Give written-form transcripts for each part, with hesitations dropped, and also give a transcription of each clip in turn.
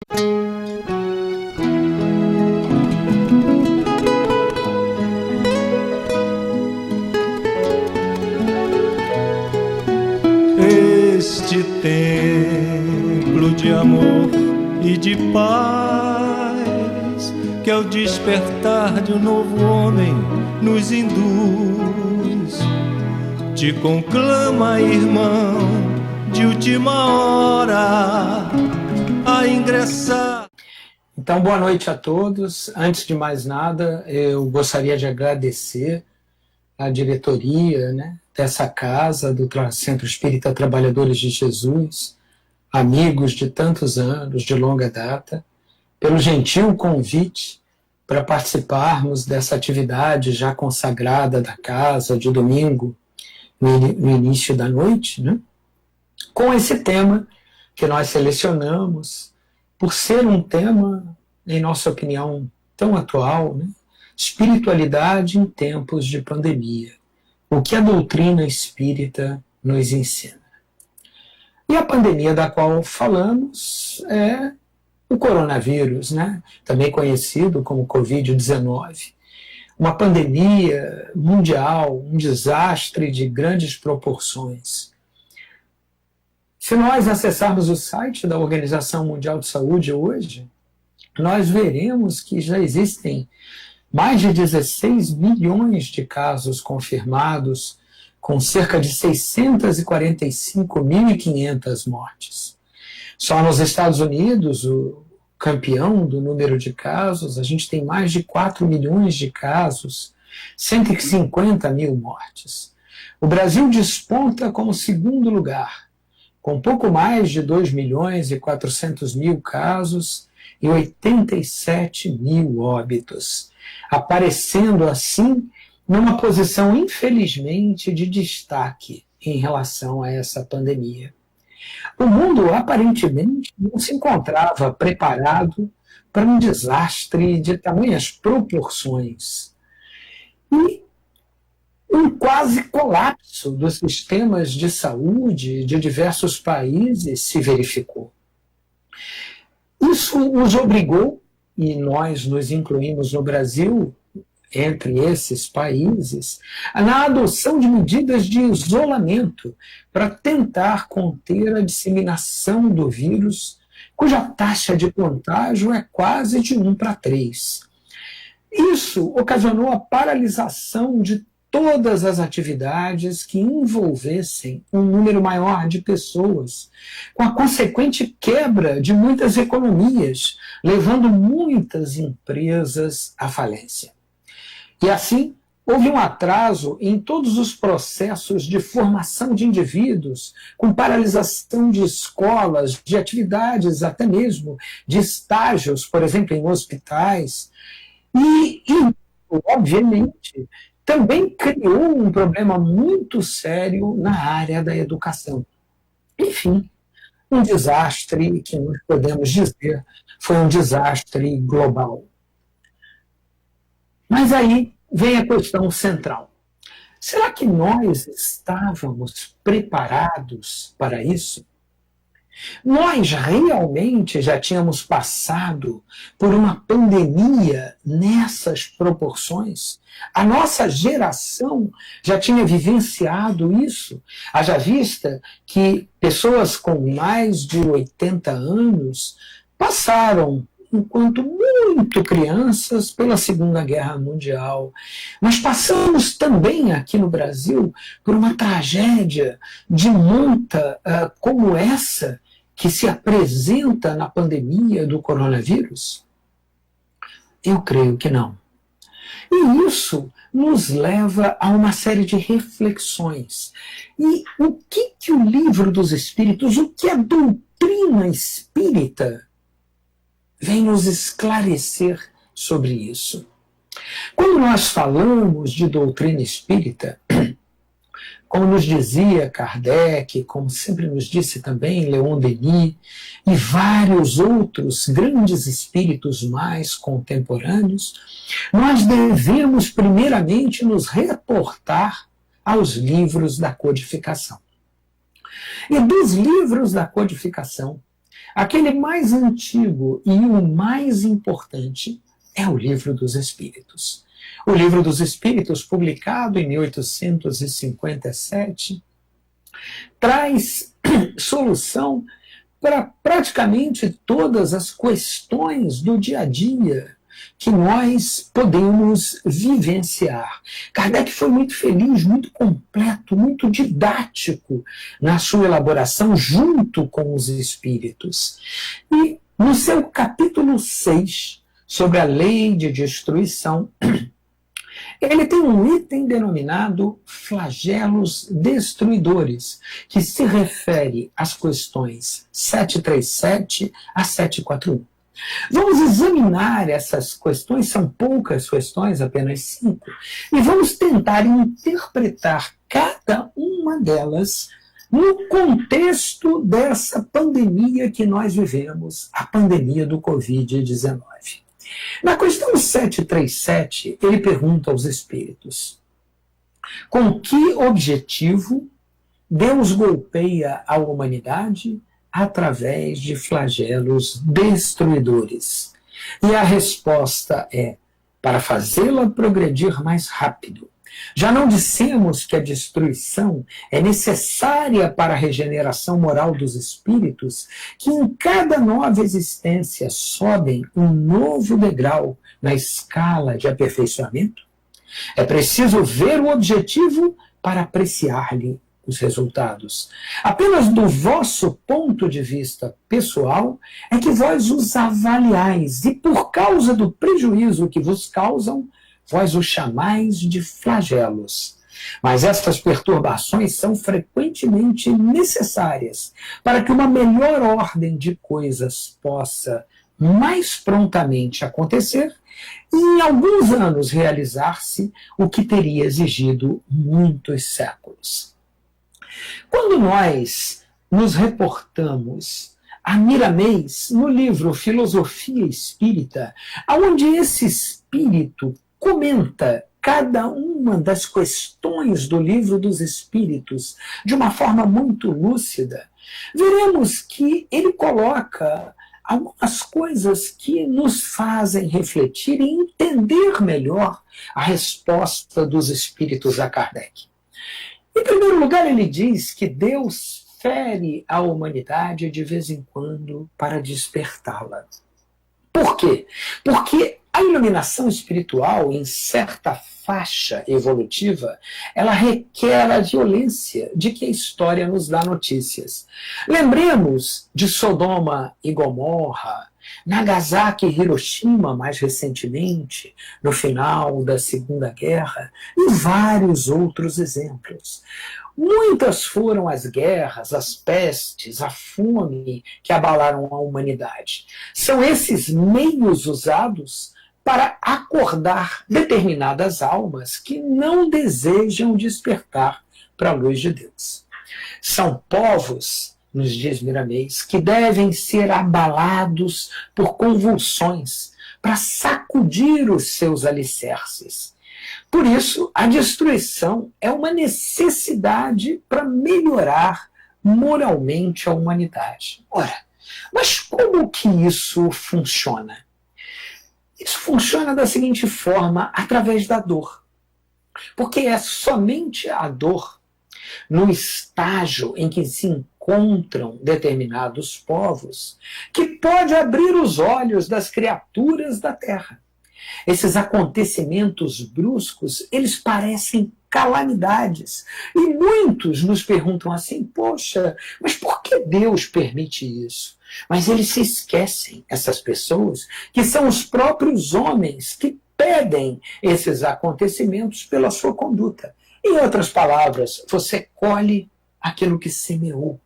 Este templo de amor e de paz, que ao despertar de um novo homem nos induz, te conclama, irmão, de última hora a ingressar. Então, boa noite a todos. Antes de mais nada, eu gostaria de agradecer a diretoria, dessa casa, do Centro Espírita Trabalhadores de Jesus, amigos de tantos anos, de longa data, pelo gentil convite para participarmos dessa atividade já consagrada da casa, de domingo, no início da noite, com esse tema que nós selecionamos, por ser um tema, em nossa opinião, tão atual, espiritualidade em tempos de pandemia. O que a doutrina espírita nos ensina. E a pandemia da qual falamos é o coronavírus, também conhecido como Covid-19. Uma pandemia mundial, um desastre de grandes proporções. Se nós acessarmos o site da Organização Mundial de Saúde hoje, nós veremos que já existem mais de 16 milhões de casos confirmados, com cerca de 645.500 mortes. Só nos Estados Unidos, o campeão do número de casos, a gente tem mais de 4 milhões de casos, 150 mil mortes. O Brasil desponta como segundo lugar, com pouco mais de 2 milhões e 400 mil casos e 87 mil óbitos, aparecendo assim numa posição, infelizmente, de destaque em relação a essa pandemia. O mundo, aparentemente, não se encontrava preparado para um desastre de tamanhas proporções. E um quase colapso dos sistemas de saúde de diversos países se verificou. Isso os obrigou, e nós nos incluímos no Brasil, entre esses países, na adoção de medidas de isolamento para tentar conter a disseminação do vírus, cuja taxa de contágio é quase de 1 para 3. Isso ocasionou a paralisação de todas as atividades que envolvessem um número maior de pessoas, com a consequente quebra de muitas economias, levando muitas empresas à falência. E assim, houve um atraso em todos os processos de formação de indivíduos, com paralisação de escolas, de atividades, até mesmo de estágios, por exemplo, em hospitais. E obviamente, também criou um problema muito sério na área da educação. Enfim, um desastre que nós podemos dizer foi um desastre global. Mas aí vem a questão central. Será que nós estávamos preparados para isso? Nós realmente já tínhamos passado por uma pandemia nessas proporções? A nossa geração já tinha vivenciado isso? Haja vista que pessoas com mais de 80 anos passaram, enquanto muito crianças, pela Segunda Guerra Mundial. Nós passamos também aqui no Brasil por uma tragédia de monta como essa que se apresenta na pandemia do coronavírus? Eu creio que não. E isso nos leva a uma série de reflexões. E o que o Livro dos Espíritos, o que a doutrina espírita vem nos esclarecer sobre isso? Quando nós falamos de doutrina espírita, como nos dizia Kardec, como sempre nos disse também Leon Denis, e vários outros grandes espíritos mais contemporâneos, nós devemos primeiramente nos reportar aos livros da codificação. E dos livros da codificação, Aquele mais antigo e o mais importante é o Livro dos Espíritos. O Livro dos Espíritos, publicado em 1857, traz solução para praticamente todas as questões do dia a dia que nós podemos vivenciar. Kardec foi muito feliz, muito completo, muito didático na sua elaboração junto com os espíritos. E no seu capítulo 6, sobre a lei de destruição, ele tem um item denominado flagelos destruidores, que se refere às questões 737 a 741. Vamos examinar essas questões, são poucas questões, apenas 5, e vamos tentar interpretar cada uma delas no contexto dessa pandemia que nós vivemos, a pandemia do Covid-19. Na questão 737, ele pergunta aos espíritos: com que objetivo Deus golpeia a humanidade através de flagelos destruidores? E a resposta é: para fazê-la progredir mais rápido. Já não dissemos que a destruição é necessária para a regeneração moral dos espíritos, que em cada nova existência sobem um novo degrau na escala de aperfeiçoamento? É preciso ver o objetivo para apreciar-lhe os resultados. Apenas do vosso ponto de vista pessoal é que vós os avaliais, e por causa do prejuízo que vos causam, vós os chamais de flagelos. Mas estas perturbações são frequentemente necessárias para que uma melhor ordem de coisas possa mais prontamente acontecer e em alguns anos realizar-se o que teria exigido muitos séculos. Quando nós nos reportamos a Miramês no livro Filosofia Espírita, onde esse espírito comenta cada uma das questões do Livro dos Espíritos de uma forma muito lúcida, veremos que ele coloca algumas coisas que nos fazem refletir e entender melhor a resposta dos espíritos a Kardec. Em primeiro lugar, ele diz que Deus fere a humanidade de vez em quando para despertá-la. Por quê? Porque a iluminação espiritual, em certa faixa evolutiva, ela requer a violência de que a história nos dá notícias. Lembremos de Sodoma e Gomorra, Nagasaki e Hiroshima, mais recentemente, no final da Segunda Guerra, e vários outros exemplos. Muitas foram as guerras, as pestes, a fome que abalaram a humanidade. São esses meios usados para acordar determinadas almas que não desejam despertar para a luz de Deus. São povos, nos diz Miramês, que devem ser abalados por convulsões para sacudir os seus alicerces. Por isso, a destruição é uma necessidade para melhorar moralmente a humanidade. Ora, mas como que isso funciona? Isso funciona da seguinte forma, através da dor. Porque é somente a dor, no estágio em que se encontram determinados povos, que pode abrir os olhos das criaturas da Terra. Esses acontecimentos bruscos, eles parecem calamidades. E muitos nos perguntam assim: poxa, mas por que Deus permite isso? Mas eles se esquecem, essas pessoas, que são os próprios homens que pedem esses acontecimentos pela sua conduta. Em outras palavras, você colhe aquilo que semeou.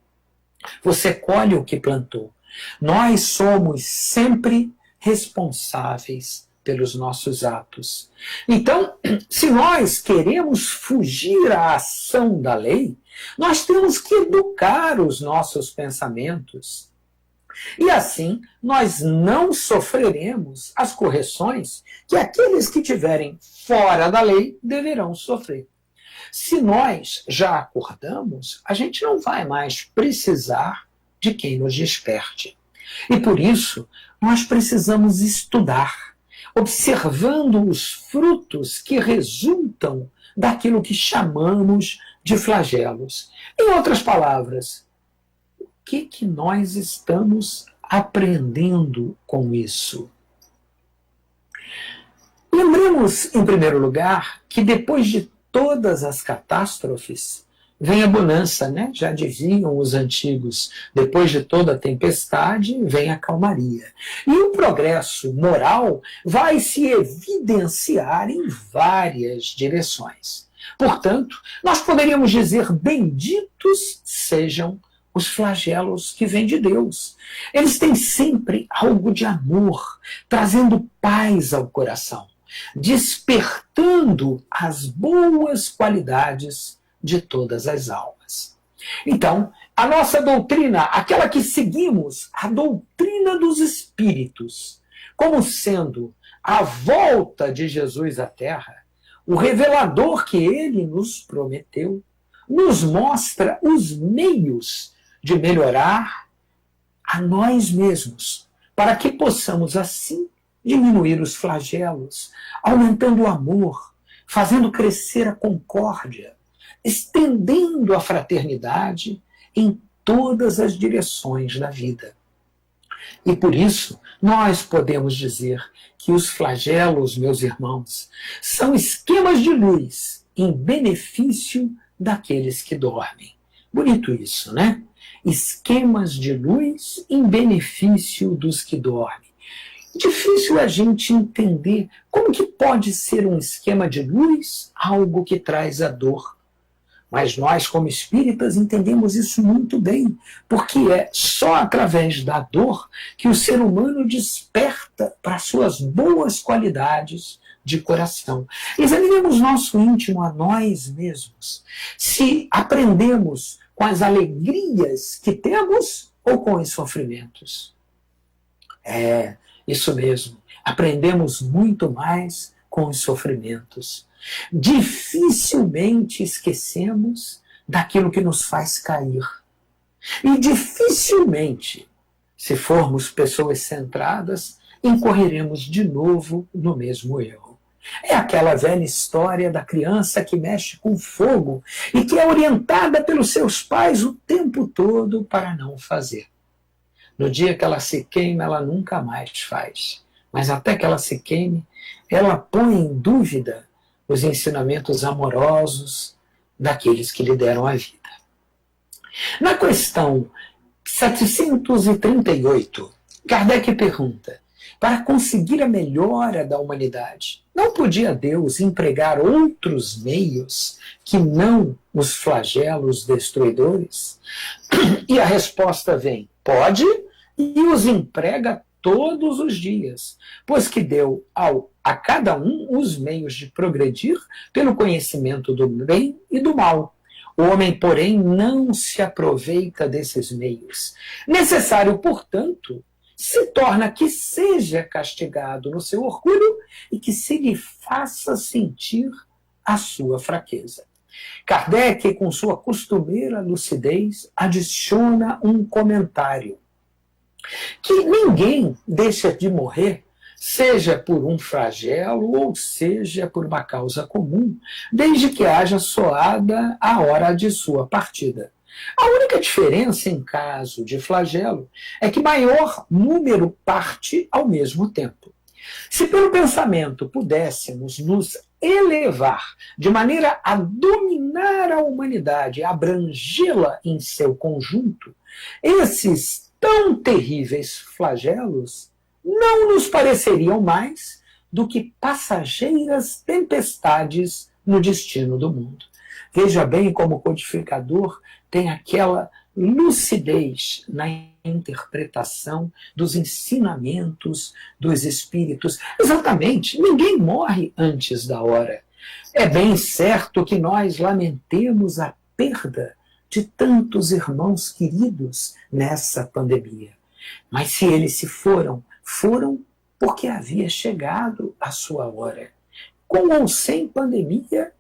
Você colhe o que plantou. Nós somos sempre responsáveis pelos nossos atos. Então, se nós queremos fugir à ação da lei, nós temos que educar os nossos pensamentos. E assim, nós não sofreremos as correções que aqueles que estiverem fora da lei deverão sofrer. Se nós já acordamos, a gente não vai mais precisar de quem nos desperte. E por isso, nós precisamos estudar, observando os frutos que resultam daquilo que chamamos de flagelos. Em outras palavras, o que nós estamos aprendendo com isso? Lembremos, em primeiro lugar, que depois de todas as catástrofes, vem a bonança, né? Já diziam os antigos, depois de toda a tempestade, vem a calmaria. E o progresso moral vai se evidenciar em várias direções. Portanto, nós poderíamos dizer: benditos sejam os flagelos que vêm de Deus. Eles têm sempre algo de amor, trazendo paz ao coração, despertando as boas qualidades de todas as almas. Então, a nossa doutrina, aquela que seguimos, a doutrina dos Espíritos, como sendo a volta de Jesus à Terra, o revelador que ele nos prometeu, nos mostra os meios de melhorar a nós mesmos, para que possamos assim diminuir os flagelos, aumentando o amor, fazendo crescer a concórdia, estendendo a fraternidade em todas as direções da vida. E por isso, nós podemos dizer que os flagelos, meus irmãos, são esquemas de luz em benefício daqueles que dormem. Bonito isso, né? Esquemas de luz em benefício dos que dormem. Difícil a gente entender como que pode ser um esquema de luz algo que traz a dor. Mas nós, como espíritas, entendemos isso muito bem, porque é só através da dor que o ser humano desperta para suas boas qualidades de coração. Examinemos nosso íntimo a nós mesmos. Se aprendemos com as alegrias que temos ou com os sofrimentos. É, isso mesmo. Aprendemos muito mais com os sofrimentos. Dificilmente esquecemos daquilo que nos faz cair. E dificilmente, se formos pessoas centradas, incorreremos de novo no mesmo erro. É aquela velha história da criança que mexe com fogo e que é orientada pelos seus pais o tempo todo para não fazer. No dia que ela se queima, ela nunca mais faz. Mas até que ela se queime, ela põe em dúvida os ensinamentos amorosos daqueles que lhe deram a vida. Na questão 738, Kardec pergunta: para conseguir a melhora da humanidade, não podia Deus empregar outros meios que não os flagelos destruidores? E a resposta vem: pode, e os emprega todos os dias, pois que deu a cada um os meios de progredir pelo conhecimento do bem e do mal. O homem, porém, não se aproveita desses meios. Necessário, portanto, se torna que seja castigado no seu orgulho e que se lhe faça sentir a sua fraqueza. Kardec, com sua costumeira lucidez, adiciona um comentário: que ninguém deixa de morrer, seja por um flagelo ou seja por uma causa comum, desde que haja soada a hora de sua partida. A única diferença em caso de flagelo é que maior número parte ao mesmo tempo. Se pelo pensamento pudéssemos nos elevar de maneira a dominar a humanidade, abrangê-la em seu conjunto, esses tão terríveis flagelos não nos pareceriam mais do que passageiras tempestades no destino do mundo. Veja bem como o codificador tem aquela lucidez na interpretação dos ensinamentos dos espíritos. Exatamente, ninguém morre antes da hora. É bem certo que nós lamentemos a perda de tantos irmãos queridos nessa pandemia. Mas se eles se foram porque havia chegado a sua hora. Com ou sem pandemia,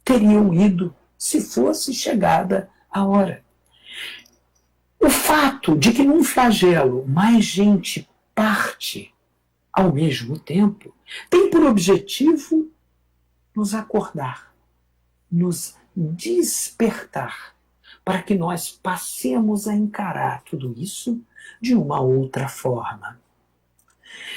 teriam ido se fosse chegada a hora. O fato de que num flagelo mais gente parte ao mesmo tempo tem por objetivo nos acordar, nos despertar, para que nós passemos a encarar tudo isso de uma outra forma.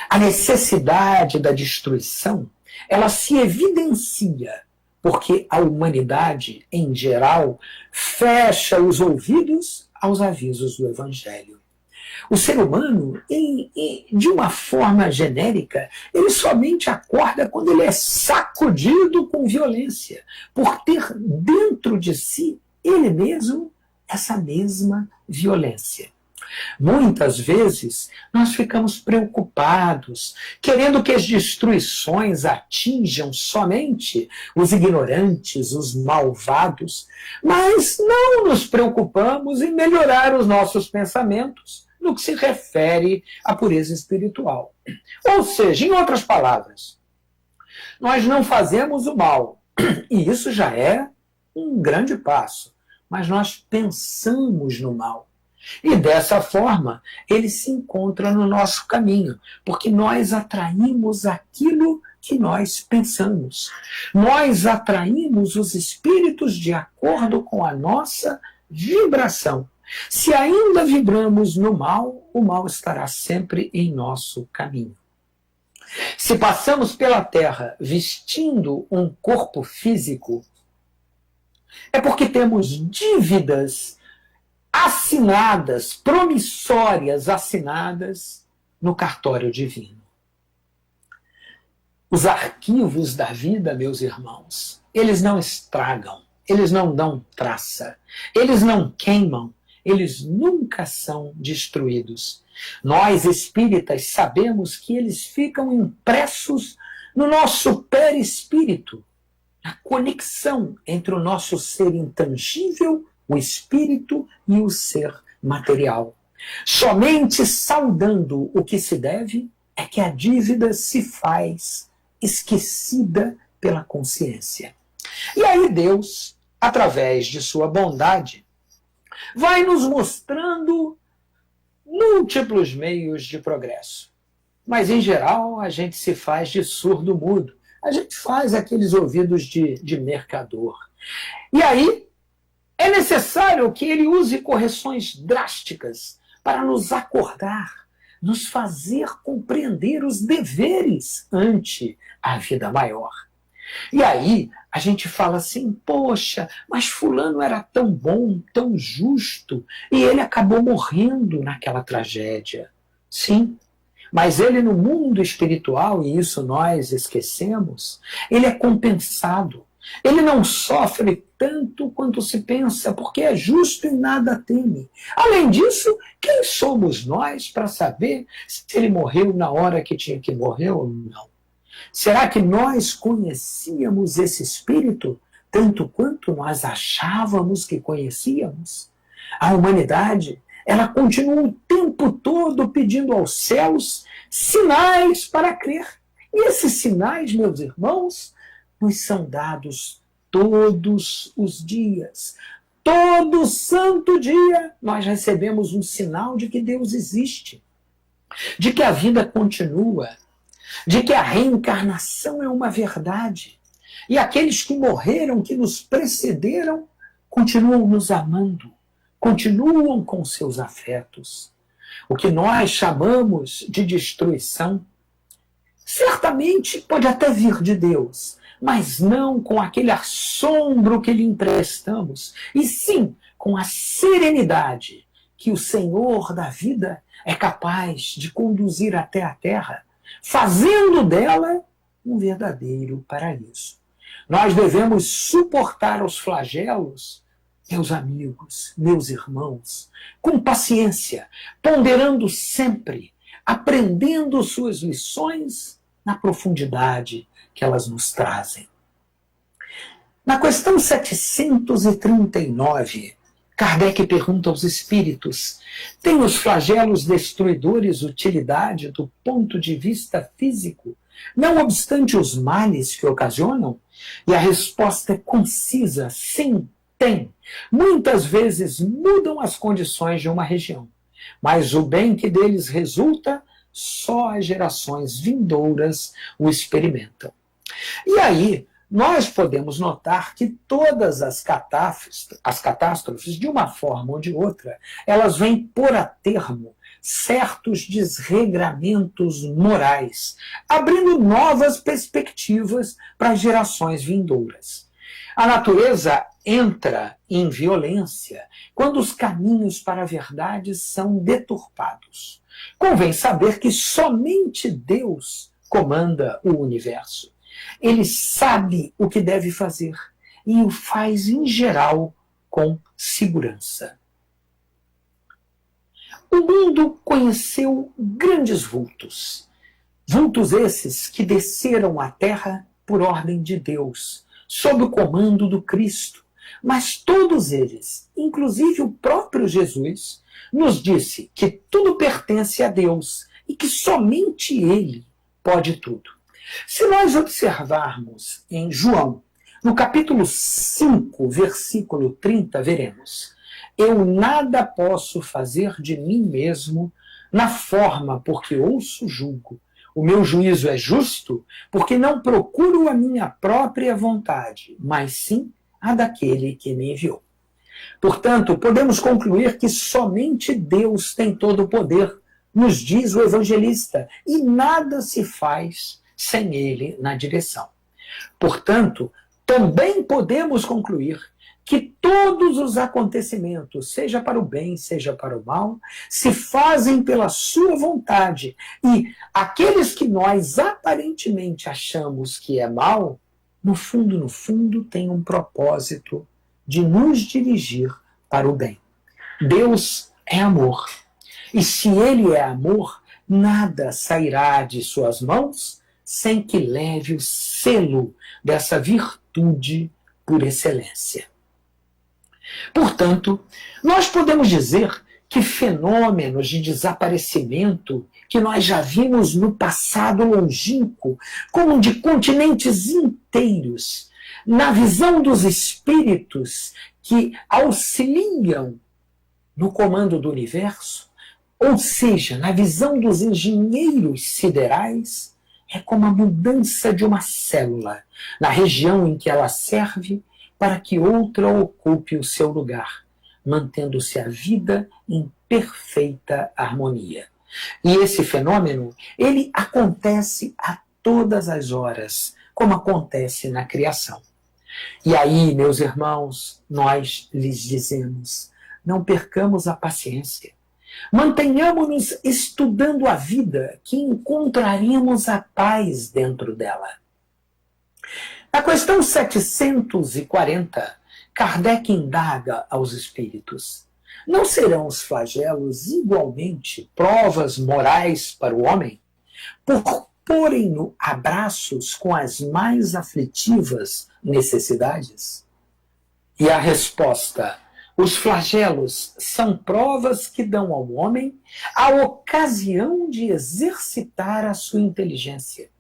A necessidade da destruição, ela se evidencia porque a humanidade, em geral, fecha os ouvidos aos avisos do Evangelho. O ser humano, de uma forma genérica, ele somente acorda quando ele é sacudido com violência, por ter dentro de si, ele mesmo, essa mesma violência. Muitas vezes nós ficamos preocupados, querendo que as destruições atinjam somente os ignorantes, os malvados, mas não nos preocupamos em melhorar os nossos pensamentos no que se refere à pureza espiritual. Ou seja, em outras palavras, nós não fazemos o mal, e isso já é um grande passo, mas nós pensamos no mal. E dessa forma, ele se encontra no nosso caminho, porque nós atraímos aquilo que nós pensamos. Nós atraímos os espíritos de acordo com a nossa vibração. Se ainda vibramos no mal, o mal estará sempre em nosso caminho. Se passamos pela Terra vestindo um corpo físico, é porque temos dívidas assinadas, promissórias assinadas no cartório divino. Os arquivos da vida, meus irmãos, eles não estragam, eles não dão traça, eles não queimam, eles nunca são destruídos. Nós, espíritas, sabemos que eles ficam impressos no nosso perispírito, na conexão entre o nosso ser intangível, o espírito e o ser material. Somente saudando o que se deve é que a dívida se faz esquecida pela consciência. E aí Deus, através de sua bondade, vai nos mostrando múltiplos meios de progresso. Mas, em geral, a gente se faz de surdo-mudo. A gente faz aqueles ouvidos de mercador. E aí, é necessário que ele use correções drásticas para nos acordar, nos fazer compreender os deveres ante a vida maior. E aí a gente fala assim, poxa, mas fulano era tão bom, tão justo, e ele acabou morrendo naquela tragédia. Sim, mas ele no mundo espiritual, e isso nós esquecemos, ele é compensado. Ele não sofre tanto quanto se pensa, porque é justo e nada teme. Além disso, quem somos nós para saber se ele morreu na hora que tinha que morrer ou não? Será que nós conhecíamos esse espírito tanto quanto nós achávamos que conhecíamos? A humanidade, ela continua o tempo todo pedindo aos céus sinais para crer. E esses sinais, meus irmãos, nos são dados todos os dias. Todo santo dia nós recebemos um sinal de que Deus existe, de que a vida continua, de que a reencarnação é uma verdade. E aqueles que morreram, que nos precederam, continuam nos amando, continuam com seus afetos. O que nós chamamos de destruição, certamente pode até vir de Deus, mas não com aquele assombro que lhe emprestamos, e sim com a serenidade que o Senhor da vida é capaz de conduzir até a terra, fazendo dela um verdadeiro paraíso. Nós devemos suportar os flagelos, meus amigos, meus irmãos, com paciência, ponderando sempre, aprendendo suas lições na profundidade que elas nos trazem. Na questão 739, Kardec pergunta aos espíritos: têm os flagelos destruidores utilidade do ponto de vista físico, não obstante os males que ocasionam? E a resposta é concisa: sim, Tem. Muitas vezes mudam as condições de uma região, mas o bem que deles resulta, só as gerações vindouras o experimentam. E aí, nós podemos notar que todas as catástrofes, de uma forma ou de outra, elas vêm pôr a termo certos desregramentos morais, abrindo novas perspectivas para as gerações vindouras. A natureza entra em violência quando os caminhos para a verdade são deturpados. Convém saber que somente Deus comanda o universo. Ele sabe o que deve fazer e o faz, em geral, com segurança. O mundo conheceu grandes vultos. Vultos esses que desceram à terra por ordem de Deus, sob o comando do Cristo. Mas todos eles, inclusive o próprio Jesus, nos disse que tudo pertence a Deus e que somente Ele pode tudo. Se nós observarmos em João, no capítulo 5, versículo 30, veremos: eu nada posso fazer de mim mesmo na forma porque ouço julgo. O meu juízo é justo porque não procuro a minha própria vontade, mas sim a daquele que me enviou. Portanto, podemos concluir que somente Deus tem todo o poder, nos diz o evangelista, e nada se faz sem ele na direção. Portanto, também podemos concluir que todos os acontecimentos, seja para o bem, seja para o mal, se fazem pela sua vontade, e aqueles que nós aparentemente achamos que é mal, no fundo, tem um propósito de nos dirigir para o bem. Deus é amor, e se Ele é amor, nada sairá de suas mãos sem que leve o selo dessa virtude por excelência. Portanto, nós podemos dizer que fenômenos de desaparecimento que nós já vimos no passado longínquo, como de continentes inteiros, na visão dos espíritos que auxiliam no comando do universo, ou seja, na visão dos engenheiros siderais, é como a mudança de uma célula na região em que ela serve para que outra ocupe o seu lugar, mantendo-se a vida em perfeita harmonia. E esse fenômeno, ele acontece a todas as horas, como acontece na criação. E aí, meus irmãos, nós lhes dizemos, não percamos a paciência. Mantenhamos-nos estudando a vida, que encontraremos a paz dentro dela. Na questão 740, Kardec indaga aos espíritos: não serão os flagelos igualmente provas morais para o homem, por porem-no a braços com as mais aflitivas necessidades? E a resposta: os flagelos são provas que dão ao homem a ocasião de exercitar a sua inteligência,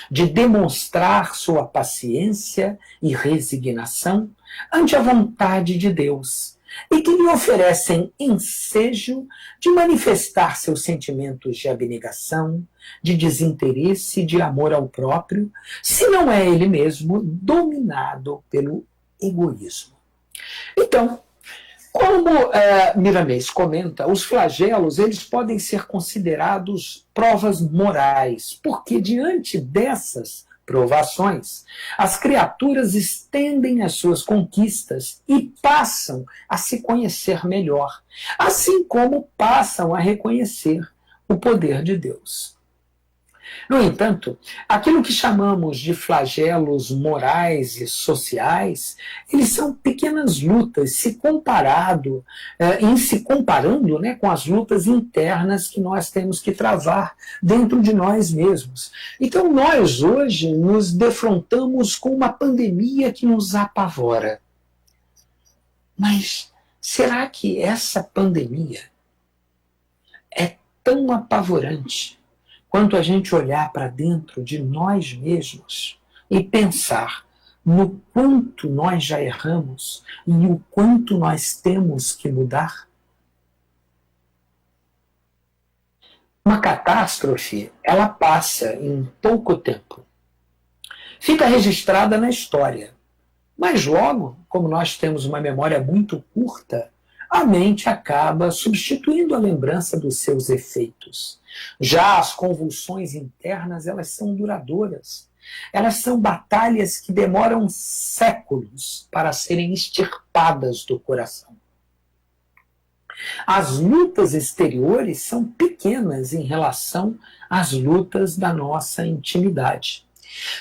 de demonstrar sua paciência e resignação ante a vontade de Deus, e que lhe oferecem ensejo de manifestar seus sentimentos de abnegação, de desinteresse e de amor ao próprio, se não é ele mesmo dominado pelo egoísmo. Então, como Miramês comenta, os flagelos eles podem ser considerados provas morais, porque diante dessas provações, as criaturas estendem as suas conquistas e passam a se conhecer melhor, assim como passam a reconhecer o poder de Deus. No entanto, aquilo que chamamos de flagelos morais e sociais, eles são pequenas lutas se comparando com as lutas internas que nós temos que travar dentro de nós mesmos. Então nós hoje nos defrontamos com uma pandemia que nos apavora. Mas será que essa pandemia é tão apavorante quanto a gente olhar para dentro de nós mesmos e pensar no quanto nós já erramos e o quanto nós temos que mudar? Uma catástrofe, ela passa em pouco tempo. Fica registrada na história. Mas logo, como nós temos uma memória muito curta, a mente acaba substituindo a lembrança dos seus efeitos. Já as convulsões internas, elas são duradouras. Elas são batalhas que demoram séculos para serem extirpadas do coração. As lutas exteriores são pequenas em relação às lutas da nossa intimidade.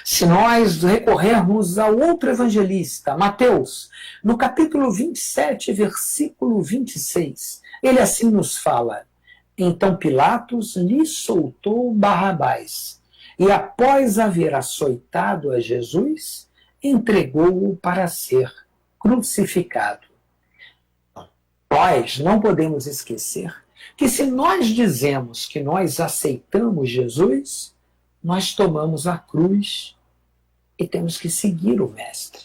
Se nós recorrermos ao outro evangelista, Mateus, no capítulo 27, versículo 26, ele assim nos fala: então Pilatos lhe soltou Barrabás, e após haver açoitado a Jesus, entregou-o para ser crucificado. Nós não podemos esquecer que se nós dizemos que nós aceitamos Jesus, nós tomamos a cruz e temos que seguir o Mestre.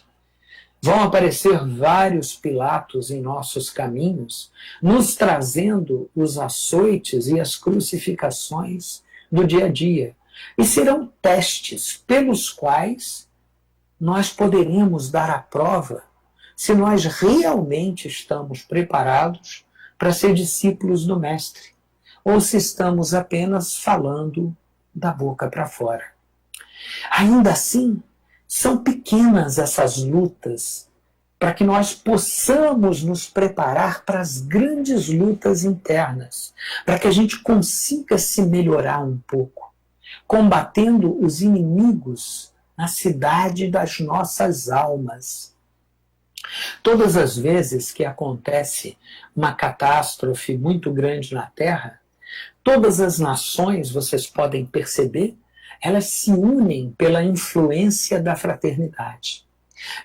Vão aparecer vários Pilatos em nossos caminhos, nos trazendo os açoites e as crucificações do dia a dia. E serão testes pelos quais nós poderemos dar a prova se nós realmente estamos preparados para ser discípulos do Mestre, ou se estamos apenas falando da boca para fora. Ainda assim, são pequenas essas lutas para que nós possamos nos preparar para as grandes lutas internas, para que a gente consiga se melhorar um pouco, combatendo os inimigos na cidade das nossas almas. Todas as vezes que acontece uma catástrofe muito grande na Terra, todas as nações, vocês podem perceber, elas se unem pela influência da fraternidade.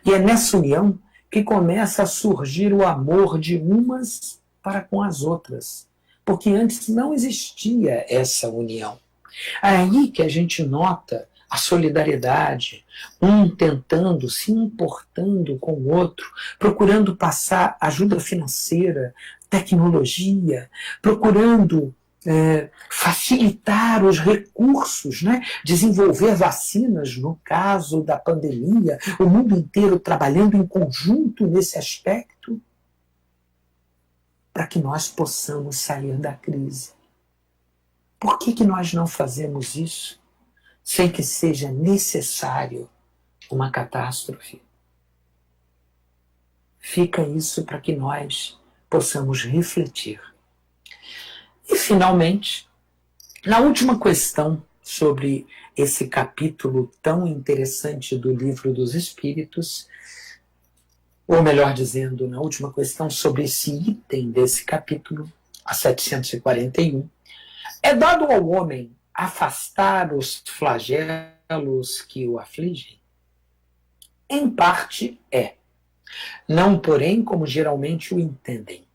E é nessa união que começa a surgir o amor de umas para com as outras, porque antes não existia essa união. É aí que a gente nota a solidariedade, um tentando, se importando com o outro, procurando passar ajuda financeira, tecnologia, procurando facilitar os recursos, né? Desenvolver vacinas no caso da pandemia, o mundo inteiro trabalhando em conjunto nesse aspecto, para que nós possamos sair da crise. Por que nós não fazemos isso sem que seja necessário uma catástrofe? Fica isso para que nós possamos refletir. E, finalmente, na última questão sobre esse capítulo tão interessante do Livro dos Espíritos, ou melhor dizendo, na última questão sobre esse item desse capítulo, a 741, é dado ao homem afastar os flagelos que o afligem? Em parte é. Não, porém, como geralmente o entendem.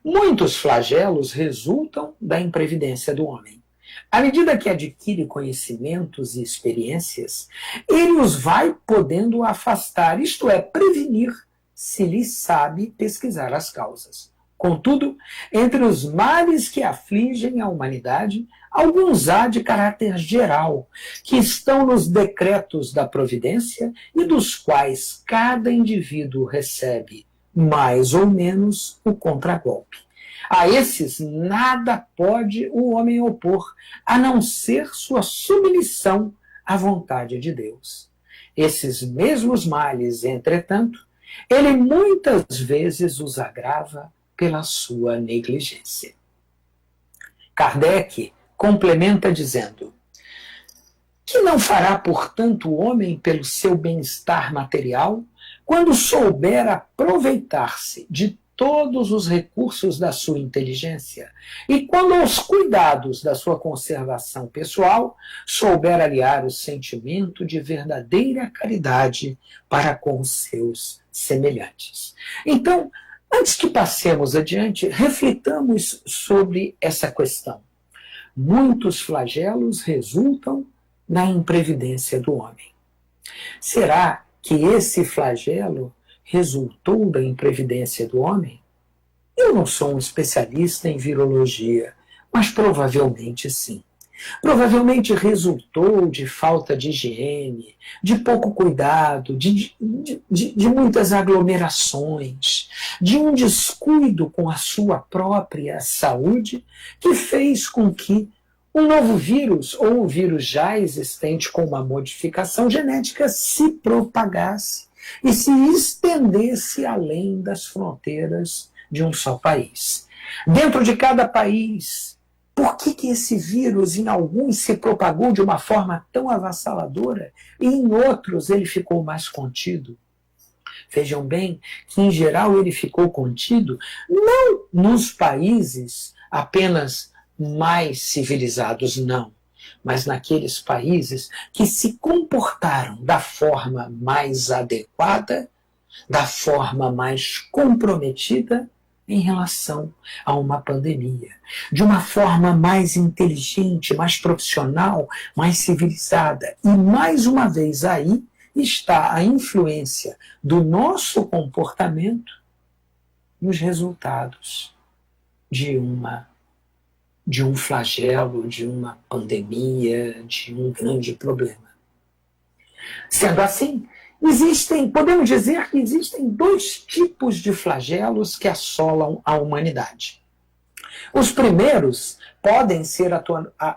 Muitos flagelos resultam da imprevidência do homem. À medida que adquire conhecimentos e experiências, ele os vai podendo afastar, isto é, prevenir, se lhe sabe pesquisar as causas. Contudo, entre os males que afligem a humanidade, alguns há de caráter geral, que estão nos decretos da providência e dos quais cada indivíduo recebe, mais ou menos, o contragolpe. A esses nada pode o homem opor, a não ser sua submissão à vontade de Deus. Esses mesmos males, entretanto, ele muitas vezes os agrava pela sua negligência. Kardec complementa dizendo: que não fará, portanto, o homem pelo seu bem-estar material, quando souber aproveitar-se de todos os recursos da sua inteligência e quando aos cuidados da sua conservação pessoal souber aliar o sentimento de verdadeira caridade para com os seus semelhantes? Então, antes que passemos adiante, reflitamos sobre essa questão. Muitos flagelos resultam da imprevidência do homem. Será que esse flagelo resultou da imprevidência do homem? Eu não sou um especialista em virologia, mas provavelmente sim. Provavelmente resultou de falta de higiene, de pouco cuidado, de muitas aglomerações, de um descuido com a sua própria saúde, que fez com que um novo vírus, ou um vírus já existente com uma modificação genética, se propagasse e se estendesse além das fronteiras de um só país. Dentro de cada país, por que esse vírus em alguns se propagou de uma forma tão avassaladora e em outros ele ficou mais contido? Vejam bem que, em geral, ele ficou contido não nos países apenas mais civilizados, não, mas naqueles países que se comportaram da forma mais adequada, da forma mais comprometida em relação a uma pandemia, de uma forma mais inteligente, mais profissional, mais civilizada. E, mais uma vez, aí está a influência do nosso comportamento nos resultados de um flagelo, de uma pandemia, de um grande problema. Sendo assim, podemos dizer que existem dois tipos de flagelos que assolam a humanidade. Os primeiros podem ser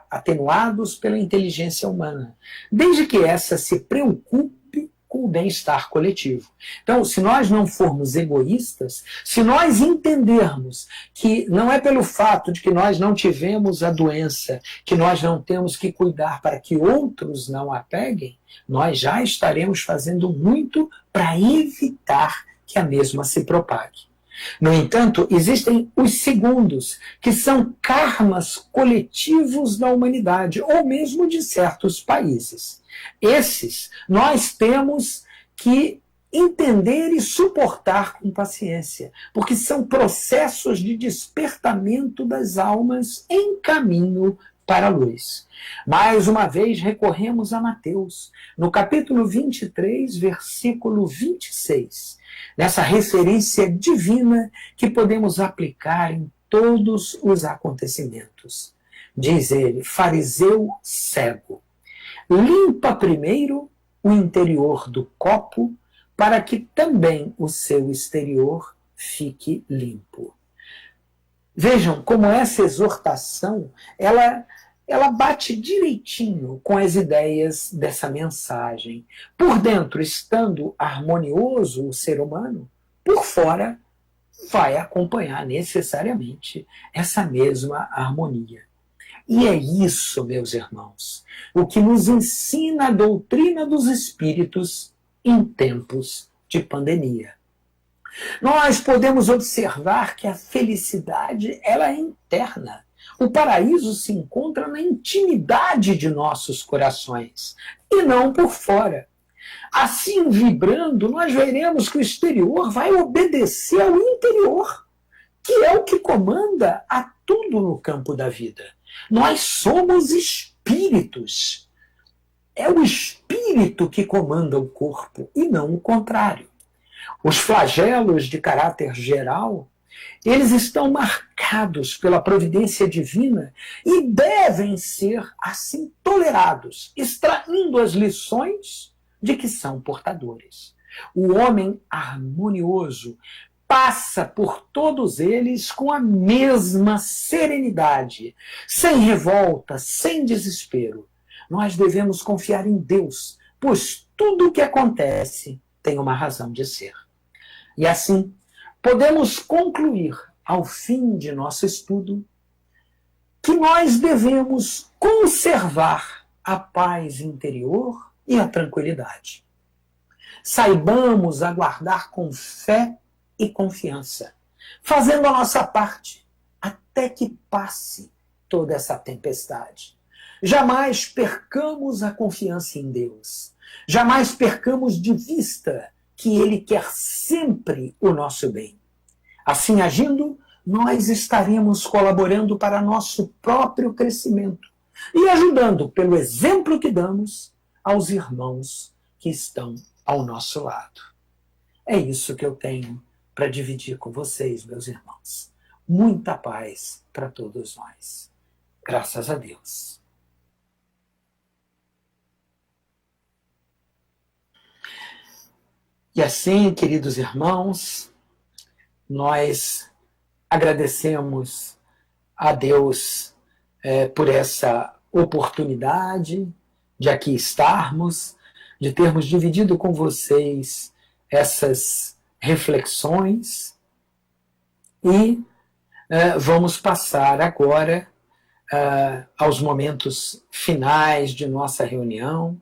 atenuados pela inteligência humana, desde que essa se preocupe com o bem-estar coletivo. Então, se nós não formos egoístas, se nós entendermos que não é pelo fato de que nós não tivemos a doença, que nós não temos que cuidar para que outros não a peguem, nós já estaremos fazendo muito para evitar que a mesma se propague. No entanto, existem os segundos, que são karmas coletivos da humanidade, ou mesmo de certos países. Esses nós temos que entender e suportar com paciência, porque são processos de despertamento das almas em caminho para a luz. Mais uma vez recorremos a Mateus, no capítulo 23, versículo 26, nessa referência divina que podemos aplicar em todos os acontecimentos. Diz ele: fariseu cego, limpa primeiro o interior do copo, para que também o seu exterior fique limpo. Vejam como essa exortação, ela bate direitinho com as ideias dessa mensagem. Por dentro, estando harmonioso o ser humano, por fora vai acompanhar necessariamente essa mesma harmonia. E é isso, meus irmãos, o que nos ensina a doutrina dos espíritos em tempos de pandemia. Nós podemos observar que a felicidade ela é interna. O paraíso se encontra na intimidade de nossos corações e não por fora. Assim, vibrando, nós veremos que o exterior vai obedecer ao interior, que é o que comanda a tudo no campo da vida. Nós somos espíritos. É o espírito que comanda o corpo e não o contrário. Os flagelos de caráter geral, eles estão marcados pela providência divina e devem ser assim tolerados, extraindo as lições de que são portadores. O homem harmonioso passa por todos eles com a mesma serenidade, sem revolta, sem desespero. Nós devemos confiar em Deus, pois tudo o que acontece tem uma razão de ser. E assim, podemos concluir, ao fim de nosso estudo, que nós devemos conservar a paz interior e a tranquilidade. Saibamos aguardar com fé e confiança, fazendo a nossa parte, até que passe toda essa tempestade. Jamais percamos a confiança em Deus. Jamais percamos de vista que Ele quer sempre o nosso bem. Assim agindo, nós estaremos colaborando para nosso próprio crescimento e ajudando, pelo exemplo que damos, aos irmãos que estão ao nosso lado. É isso que eu tenho para dividir com vocês, meus irmãos. Muita paz para todos nós. Graças a Deus. E assim, queridos irmãos, nós agradecemos a Deus por essa oportunidade de aqui estarmos, de termos dividido com vocês essas reflexões e vamos passar agora aos momentos finais de nossa reunião,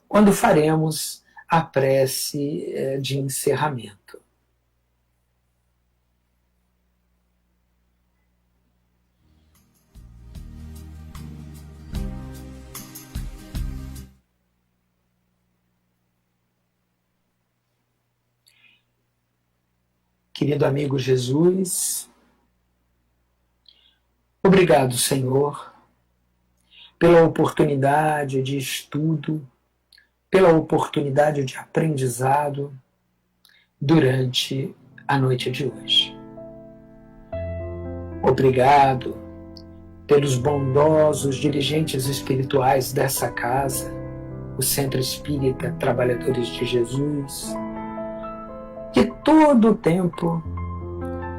quando faremos a prece de encerramento. Querido amigo Jesus, obrigado, Senhor, pela oportunidade de estudo, pela oportunidade de aprendizado durante a noite de hoje. Obrigado pelos bondosos dirigentes espirituais dessa casa, o Centro Espírita Trabalhadores de Jesus, que todo o tempo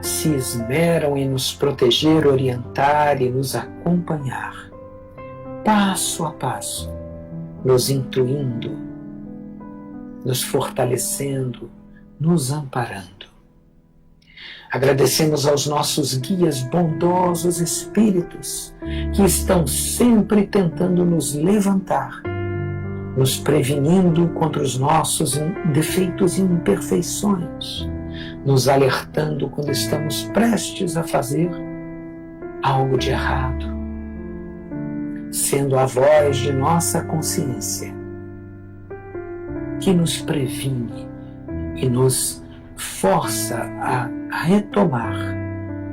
se esmeram em nos proteger, orientar e nos acompanhar, passo a passo, nos intuindo, nos fortalecendo, nos amparando. Agradecemos aos nossos guias bondosos espíritos que estão sempre tentando nos levantar, nos prevenindo contra os nossos defeitos e imperfeições, nos alertando quando estamos prestes a fazer algo de errado, sendo a voz de nossa consciência que nos previne e nos força a retomar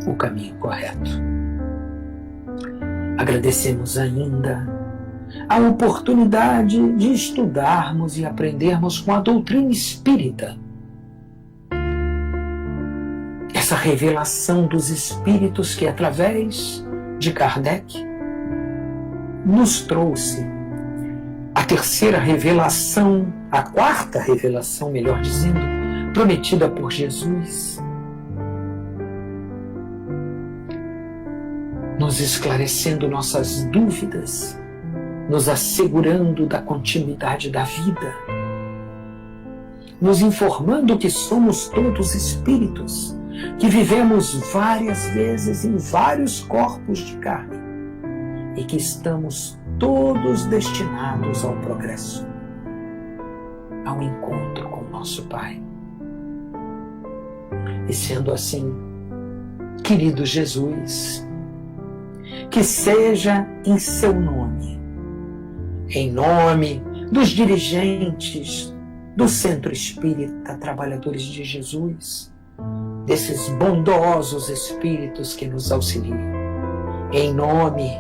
o caminho correto. Agradecemos ainda a oportunidade de estudarmos e aprendermos com a doutrina espírita. Essa revelação dos espíritos que, através de Kardec, nos trouxe a terceira revelação, a quarta revelação, melhor dizendo, prometida por Jesus, nos esclarecendo nossas dúvidas, nos assegurando da continuidade da vida, nos informando que somos todos espíritos, que vivemos várias vezes em vários corpos de carne e que estamos todos destinados ao progresso, ao encontro com nosso Pai. E sendo assim, querido Jesus, que seja em seu nome, em nome dos dirigentes do Centro Espírita Trabalhadores de Jesus, desses bondosos espíritos que nos auxiliam, em nome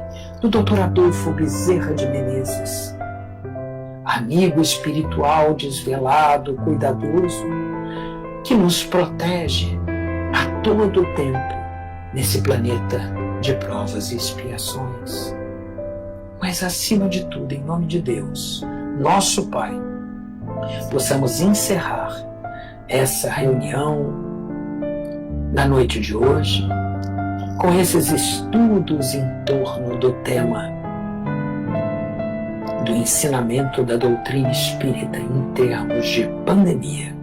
do Dr. Adolfo Bezerra de Menezes, amigo espiritual desvelado, cuidadoso, que nos protege a todo tempo nesse planeta de provas e expiações. Mas, acima de tudo, em nome de Deus, nosso Pai, possamos encerrar essa reunião na noite de hoje com esses estudos em torno do tema do ensinamento da doutrina espírita em termos de pandemia,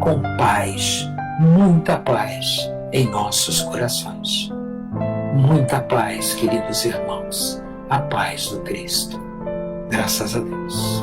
com paz, muita paz em nossos corações. Muita paz, queridos irmãos, a paz do Cristo. Graças a Deus.